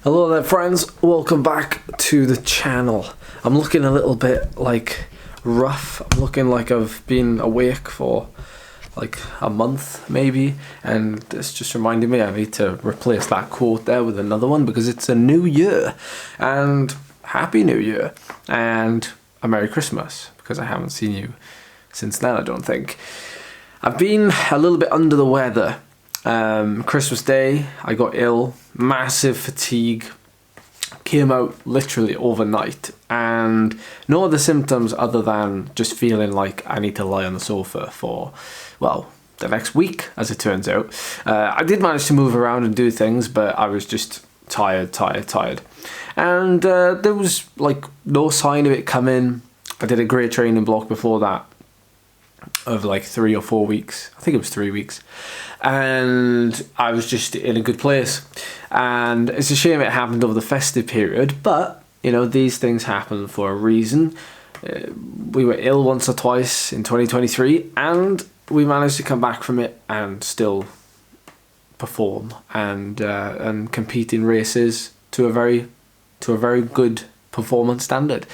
Hello there friends, welcome back to the channel. I'm looking a little bit like rough. I'm looking like I've been awake for like a month maybe, and it's just reminding me I need to replace that quote there with another one because it's a new year, and Happy New Year and a Merry Christmas, because I haven't seen you since then, I don't think. I've been a little bit under the weather. Christmas Day I got ill, massive fatigue, came out literally overnight, and no other symptoms other than just feeling like I need to lie on the sofa for, well, the next week, as it turns out. I did manage to move around and do things, but I was just tired. And there was like no sign of it coming. I did a great training block before that of like 3 or 4 weeks. I think it was 3 weeks. And I was just in a good place. And it's a shame it happened over the festive period, but you know, these things happen for a reason. We were ill once or twice in 2023, and we managed to come back from it and still perform and compete in races to a very good performance standard.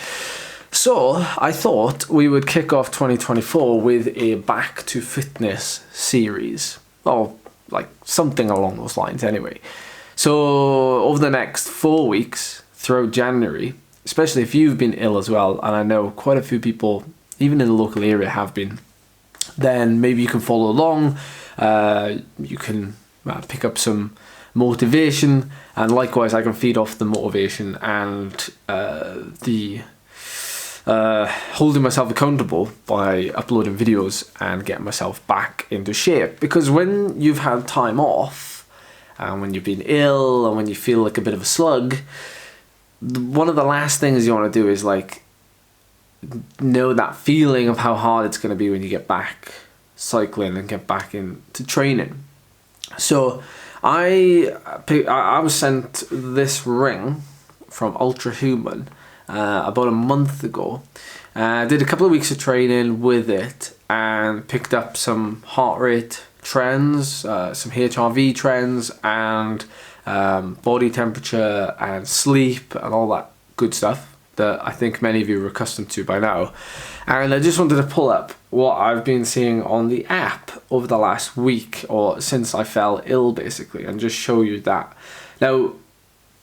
So I thought we would kick off 2024 with a back to fitness series, or like something along those lines anyway. So over the next 4 weeks throughout January, especially if you've been ill as well, and I know quite a few people even in the local area have been, then maybe you can follow along. You can pick up some motivation, and likewise I can feed off the motivation and the holding myself accountable by uploading videos and getting myself back into shape. Because when you've had time off, and when you've been ill, and when you feel like a bit of a slug, one of the last things you want to do is like know that feeling of how hard it's going to be when you get back cycling and get back into training. So I was sent this ring from Ultrahuman about a month ago. I did a couple of weeks of training with it and picked up some heart rate trends, some HRV trends, and body temperature and sleep and all that good stuff that I think many of you are accustomed to by now. And I just wanted to pull up what I've been seeing on the app over the last week, or since I fell ill basically, and just show you that. Now,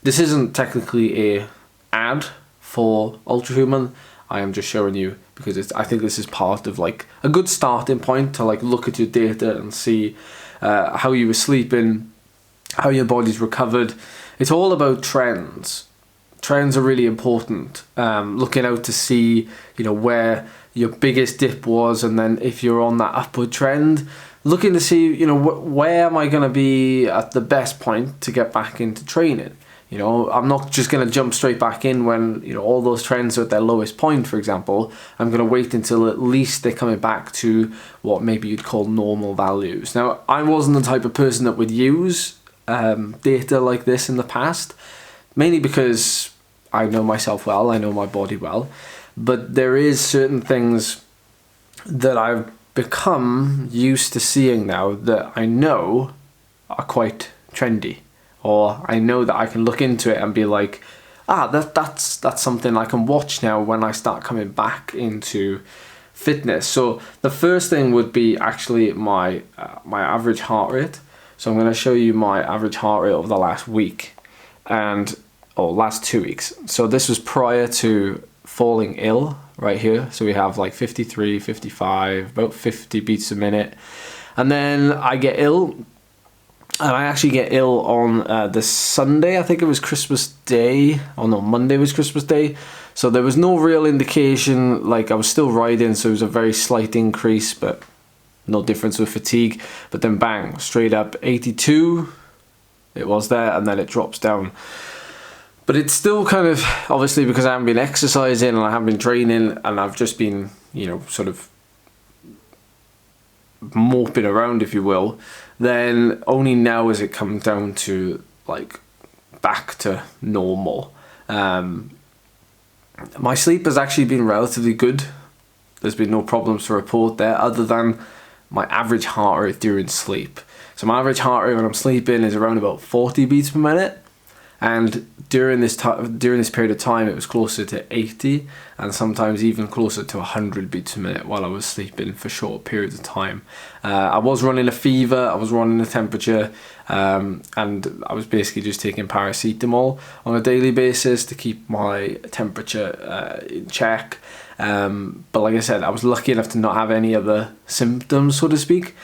this isn't technically a ad for Ultrahuman. I am just showing you because I think this is part of like a good starting point to like look at your data and see how you were sleeping, how your body's recovered. It's all about trends. Trends are really important. Looking out to see, you know, where your biggest dip was, and then if you're on that upward trend, looking to see, you know, where am I going to be at the best point to get back into training. You know, I'm not just going to jump straight back in when, you know, all those trends are at their lowest point, for example. I'm going to wait until at least they're coming back to what maybe you'd call normal values. Now, I wasn't the type of person that would use data like this in the past, mainly because I know myself well, I know my body well, but there is certain things that I've become used to seeing now that I know are quite trendy. Or I know that I can look into it and be like, that's something I can watch now when I start coming back into fitness. So the first thing would be actually my average heart rate. So I'm going to show you my average heart rate over the last week last 2 weeks. So this was prior to falling ill right here. So we have like 53, 55, about 50 beats a minute. And then I get ill. And I actually get ill on the Sunday, I think it was Christmas Day. Oh no, Monday was Christmas Day. So there was no real indication, like I was still riding, so it was a very slight increase, but no difference with fatigue. But then bang, straight up 82, it was there, and then it drops down. But it's still kind of, obviously because I haven't been exercising and I haven't been training, and I've just been, you know, sort of moping around, if you will, then only now has it come down to like back to normal. My sleep has actually been relatively good. There's been no problems to report there other than my average heart rate during sleep. So my average heart rate when I'm sleeping is around about 40 beats per minute. And during this period of time, it was closer to 80 and sometimes even closer to 100 beats a minute while I was sleeping for short periods of time. I was running a fever, I was running a temperature, and I was basically just taking paracetamol on a daily basis to keep my temperature in check. But like I said, I was lucky enough to not have any other symptoms, so to speak.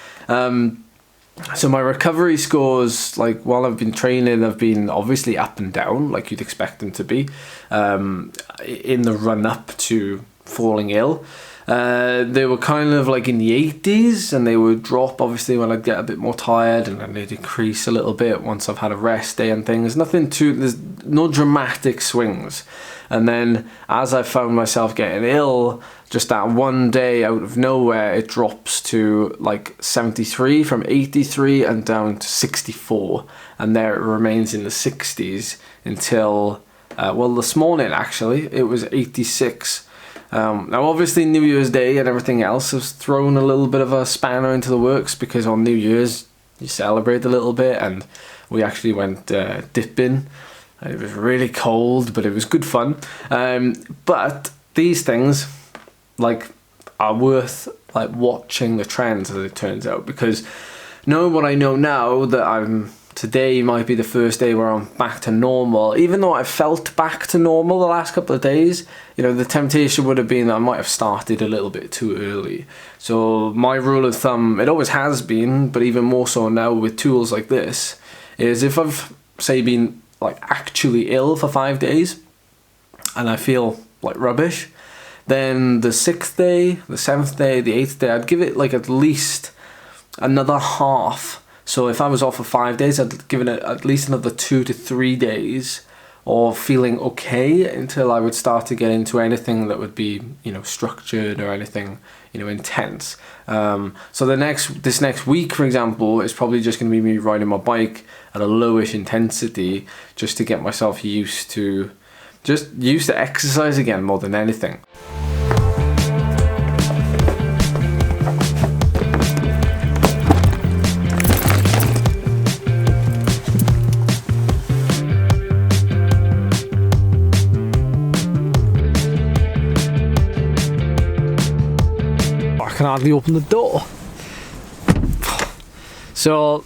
So my recovery scores, like while I've been training, have been obviously up and down, like you'd expect them to be, in the run up to falling ill. They were kind of like in the 80s, and they would drop obviously when I'd get a bit more tired, and then they decrease a little bit once I've had a rest day and things. There's no dramatic swings. And then as I found myself getting ill, just that one day out of nowhere, it drops to like 73 from 83 and down to 64. And there it remains in the 60s until, this morning actually, it was 86. Now obviously New Year's Day and everything else has thrown a little bit of a spanner into the works, because on New Year's you celebrate a little bit, and we actually went dipping. It was really cold, but it was good fun. But these things, like, are worth like watching the trends, as it turns out, because knowing what I know now, that today might be the first day where I'm back to normal. Even though I felt back to normal the last couple of days, the temptation would have been that I might have started a little bit too early. So my rule of thumb, it always has been, but even more so now with tools like this, is if I've, say, been like actually ill for 5 days and I feel like rubbish, then the 6th day, the 7th day, the 8th day, I'd give it like at least another half. So if I was off for 5 days, I'd give it at least another 2 to 3 days of feeling okay until I would start to get into anything that would be, structured or anything, intense. So this next week, for example, is probably just going to be me riding my bike at a lowish intensity, just to get myself used to exercise again more than anything. I can hardly open the door. So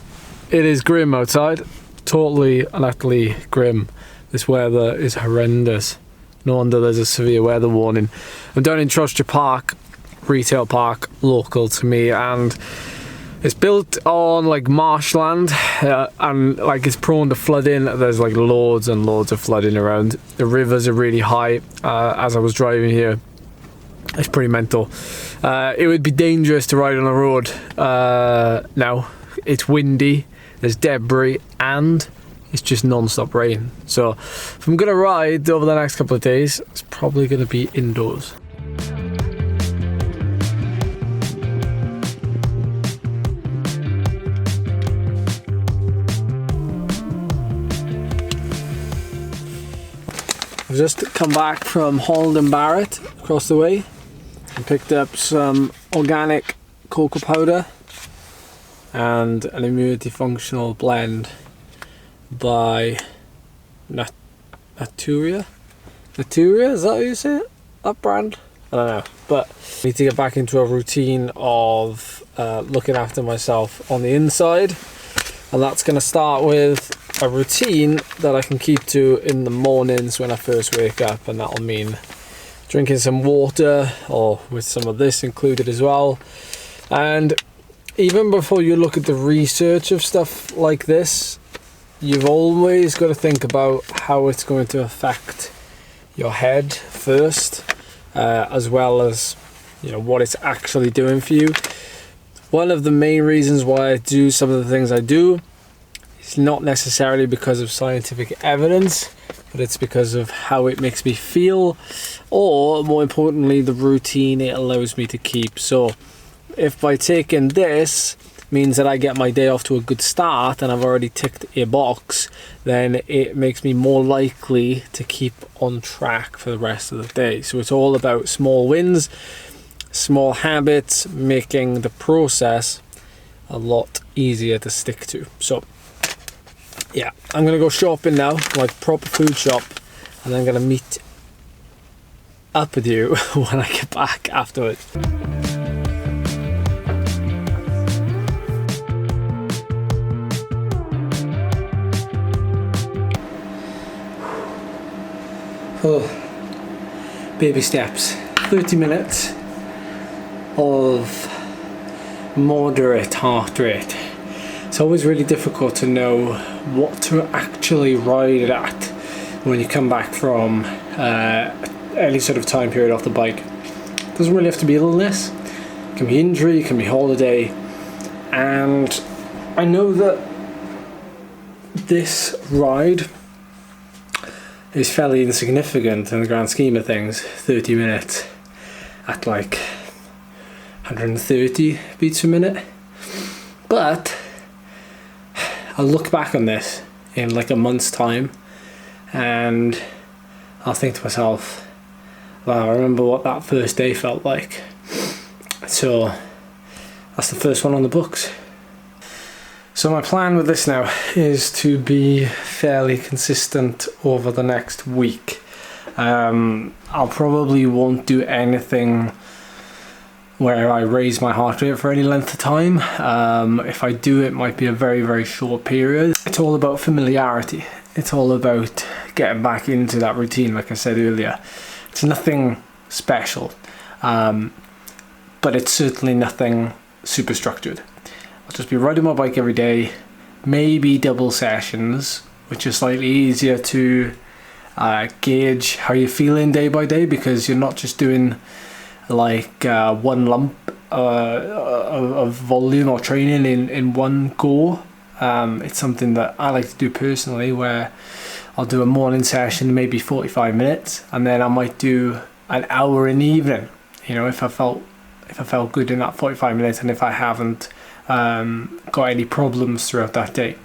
it is grim outside, totally and utterly grim. This weather is horrendous. No wonder there's a severe weather warning. I'm down in Trustshire Park, retail park, local to me, and it's built on like marshland, and like it's prone to flooding. There's like loads and loads of flooding around. The rivers are really high. As I was driving here, it's pretty mental. It would be dangerous to ride on the road now. It's windy, there's debris, and it's just non-stop rain. So if I'm gonna ride over the next couple of days, it's probably gonna be indoors. I've just come back from Holland & Barrett across the way and picked up some organic cocoa powder and an immunity functional blend by Natura? Is that how you say it? That brand? I don't know. But I need to get back into a routine of looking after myself on the inside, and that's going to start with a routine that I can keep to in the mornings when I first wake up, and that'll mean drinking some water, or with some of this included as well. And even before you look at the research of stuff like this, you've always got to think about how it's going to affect your head first, as well as what it's actually doing for you. One of the main reasons why I do some of the things I do is not necessarily because of scientific evidence, but it's because of how it makes me feel, or more importantly, the routine it allows me to keep. So if by taking this means that I get my day off to a good start and I've already ticked a box, then it makes me more likely to keep on track for the rest of the day. So it's all about small wins, small habits, making the process a lot easier to stick to. So yeah, I'm gonna go shopping now, like proper food shop, and I'm gonna meet up with you when I get back afterwards. Oh, baby steps. 30 minutes of moderate heart rate. It's always really difficult to know what to actually ride at when you come back from any sort of time period off the bike. It doesn't really have to be illness, it can be injury, it can be holiday, and I know that this ride is fairly insignificant in the grand scheme of things. 30 minutes at like 130 beats per minute, but I'll look back on this in like a month's time and I'll think to myself, wow, I remember what that first day felt like. So that's the first one on the books. So my plan with this now is to be fairly consistent over the next week. I'll probably won't do anything where I raise my heart rate for any length of time. If I do, it might be a very, very short period. It's all about familiarity. It's all about getting back into that routine, like I said earlier. It's nothing special, but it's certainly nothing super structured. I'll just be riding my bike every day, maybe double sessions, which is slightly easier to gauge how you're feeling day by day, because you're not just doing like one lump of volume or training in one go. It's something that I like to do personally, where I'll do a morning session, maybe 45 minutes, and then I might do an hour in the evening, you know, if I felt good in that 45 minutes, and if I haven't got any problems throughout that day.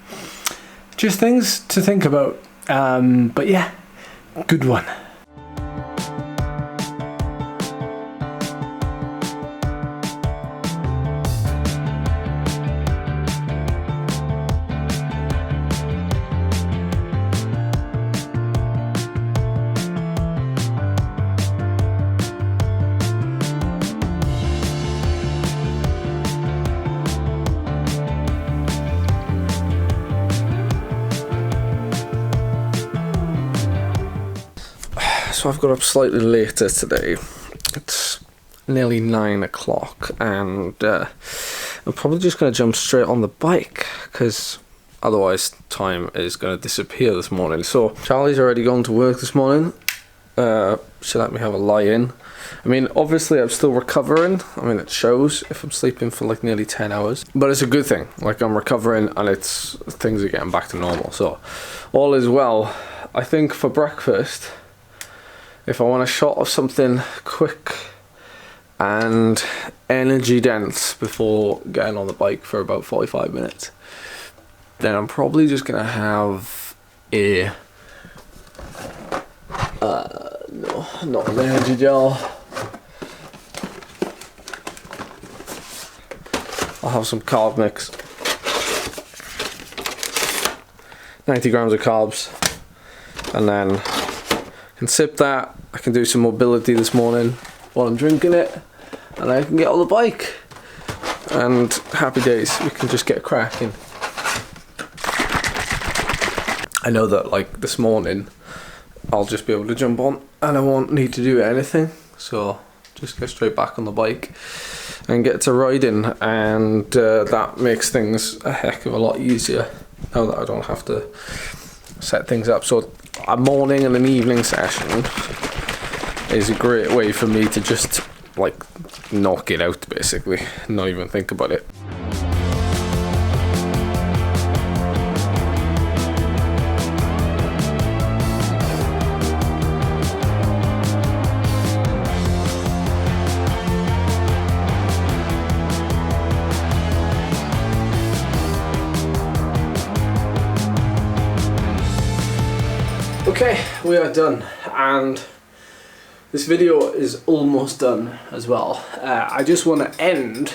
Just things to think about, but yeah, good one. So I've got up slightly later today. It's nearly 9 o'clock, and I'm probably just going to jump straight on the bike, because otherwise time is going to disappear this morning. So Charlie's already gone to work this morning. She let me have a lie in. I mean, obviously I'm still recovering. I mean, it shows if I'm sleeping for like nearly 10 hours, but it's a good thing. Like, I'm recovering and things are getting back to normal, so all is well. I think for breakfast, if I want a shot of something quick and energy dense before getting on the bike for about 45 minutes, then I'm probably just gonna have a no, not an energy gel. I'll have some carb mix, 90 grams of carbs, and then I can sip that. I can do some mobility this morning while I'm drinking it, and I can get on the bike, and happy days. We can just get cracking. I know that like this morning I'll just be able to jump on and I won't need to do anything, so just get straight back on the bike and get to riding, and that makes things a heck of a lot easier now that I don't have to set things up. So a morning and an evening session is a great way for me to just like knock it out, basically, not even think about it. Okay, we are done, and this video is almost done as well. I just want to end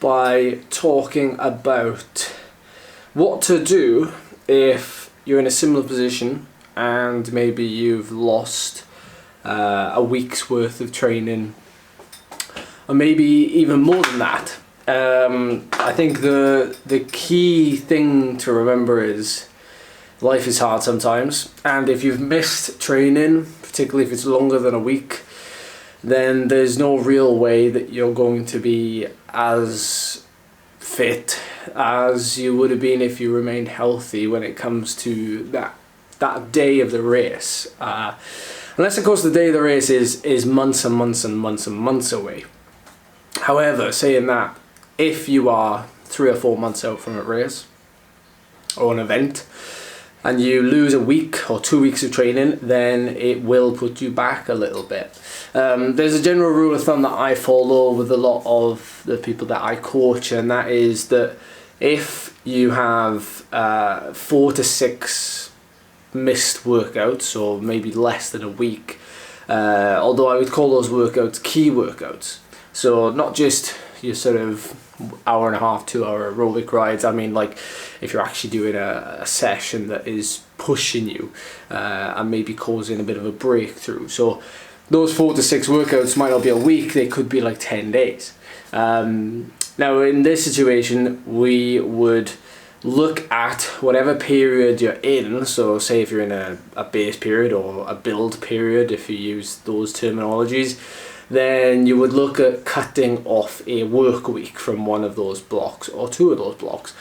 by talking about what to do if you're in a similar position and maybe you've lost a week's worth of training, or maybe even more than that. I think the key thing to remember is life is hard sometimes, and if you've missed training, particularly if it's longer than a week, then there's no real way that you're going to be as fit as you would have been if you remained healthy when it comes to that day of the race. Unless of course the day of the race is months and months and months and months away. However, saying that, if you are 3 or 4 months out from a race or an event and you lose a week or 2 weeks of training, then it will put you back a little bit. There's a general rule of thumb that I follow with a lot of the people that I coach, and that is that if you have 4 to 6 missed workouts, or maybe less than a week, although I would call those workouts key workouts, so not just your sort of hour and a half, 2 hour aerobic rides. I mean, like if you're actually doing a session that is pushing you and maybe causing a bit of a breakthrough. So those 4 to 6 workouts might not be a week, they could be like 10 days. Now in this situation, we would look at whatever period you're in. So say if you're in a base period or a build period, if you use those terminologies, then you would look at cutting off a work week from one of those blocks or 2 of those blocks.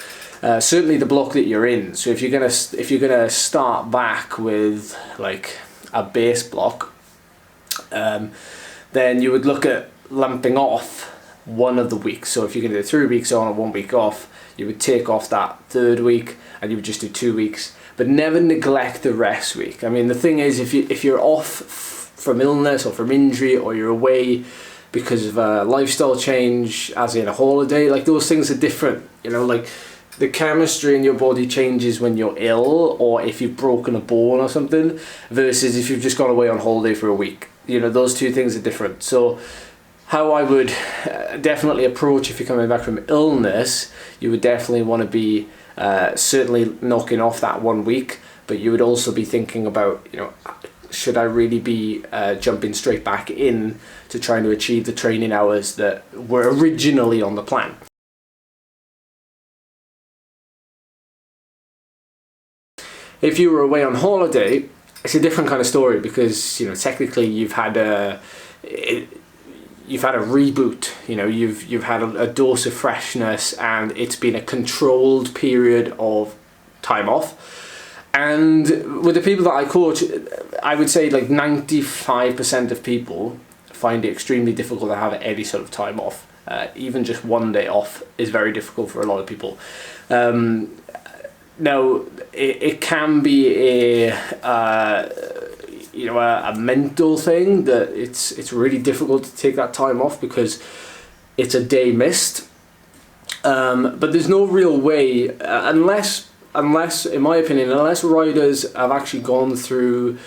Certainly the block that you're in. So if you're gonna start back with like a base block, then you would look at lumping off one of the weeks. So if you're gonna do 3 weeks on and 1 week off, you would take off that 3rd week and you would just do 2 weeks, but never neglect the rest week. I mean, the thing is, if you're off from illness or from injury, or you're away because of a lifestyle change, as in a holiday, like those things are different, you know, like the chemistry in your body changes when you're ill or if you've broken a bone or something, versus if you've just gone away on holiday for a week. You know, those two things are different. So how I would definitely approach if you're coming back from illness, you would definitely want to be certainly knocking off that 1 week, but you would also be thinking about, you know, should I really be jumping straight back in to trying to achieve the training hours that were originally on the plan? If you were away on holiday, it's a different kind of story, because, you know, technically you've had a reboot. You know, you've had a dose of freshness, and it's been a controlled period of time off. And with the people that I coach, I would say like 95% of people find it extremely difficult to have any sort of time off. Even just 1 day off is very difficult for a lot of people. Now, it can be a mental thing, that it's really difficult to take that time off because it's a day missed. But there's no real way, unless, in my opinion, unless riders have actually gone through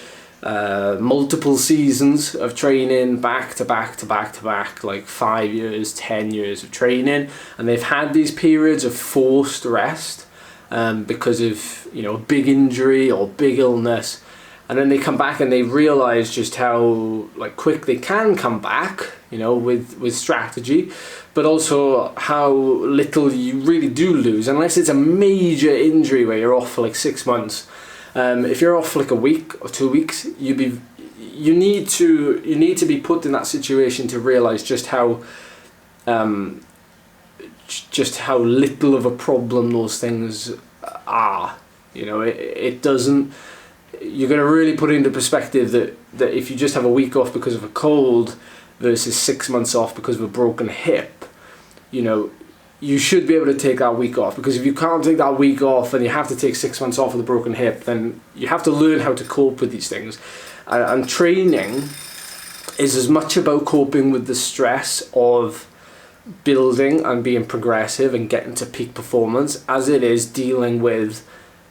multiple seasons of training back to back to back to back, like 5 years, 10 years of training, and they've had these periods of forced rest because of, you know, big injury or big illness, and then they come back and they realize just how like quick they can come back, you know, with strategy, but also how little you really do lose, unless it's a major injury where you're off for like 6 months. If you're off for like a week or 2 weeks, you need to be put in that situation to realize just how little of a problem those things are. You know, it doesn't. You're going to really put into perspective that if you just have a week off because of a cold versus 6 months off because of a broken hip, you know, you should be able to take that week off, because if you can't take that week off and you have to take 6 months off with a broken hip, then you have to learn how to cope with these things. And training is as much about coping with the stress of building and being progressive and getting to peak performance as it is dealing with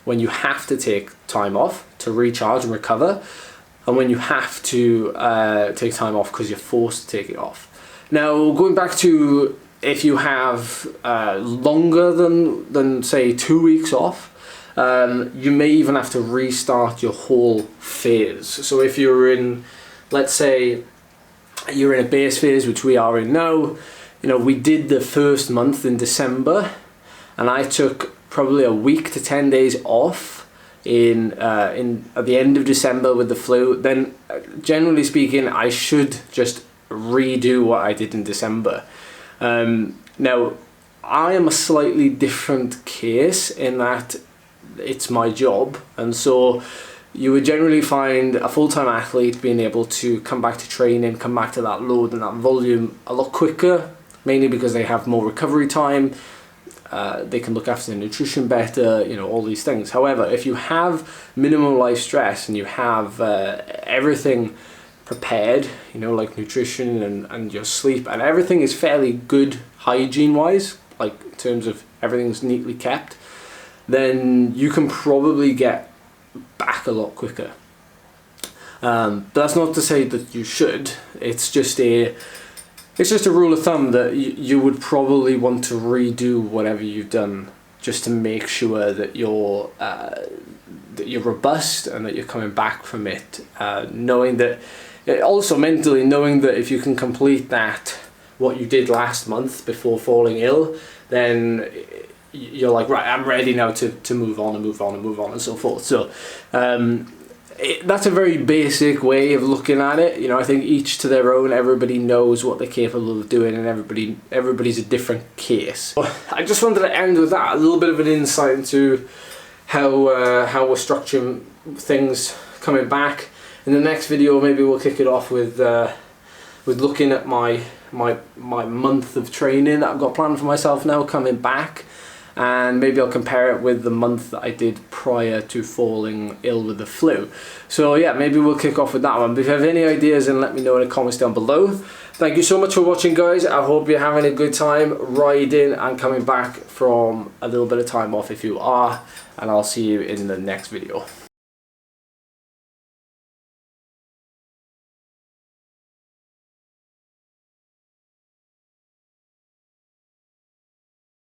when you have to take time off to recharge and recover, and when you have to take time off because you're forced to take it off. Now, going back to if you have longer than say 2 weeks off, you may even have to restart your whole phase. So if you're in, let's say you're in a base phase, which we are in now, you know, we did the first month in December, and I took probably a week to 10 days off at the end of December with the flu. Then generally speaking, I should just redo what I did in December. Now I am a slightly different case in that it's my job, and so you would generally find a full-time athlete being able to come back to training, come back to that load and that volume a lot quicker, mainly because they have more recovery time, they can look after their nutrition better, you know, all these things. However, if you have minimal life stress and you have everything prepared, you know, like nutrition and your sleep, and everything is fairly good hygiene-wise, like in terms of everything's neatly kept, then you can probably get back a lot quicker. But that's not to say that you should. It's just a rule of thumb that you would probably want to redo whatever you've done, just to make sure that you're robust and that you're coming back from it, knowing that, also mentally knowing that if you can complete that, what you did last month before falling ill, then you're like, right, I'm ready now to move on and move on and move on and so forth. So that's a very basic way of looking at it. You know, I think each to their own. Everybody knows what they're capable of doing, and everybody's a different case. I just wanted to end with that, a little bit of an insight into how we're structuring things coming back. In the next video, maybe we'll kick it off with looking at my month of training that I've got planned for myself now coming back, and maybe I'll compare it with the month that I did prior to falling ill with the flu. So yeah, maybe we'll kick off with that one. But if you have any ideas, then let me know in the comments down below. Thank you so much for watching, guys. I hope you're having a good time riding and coming back from a little bit of time off if you are, and I'll see you in the next video.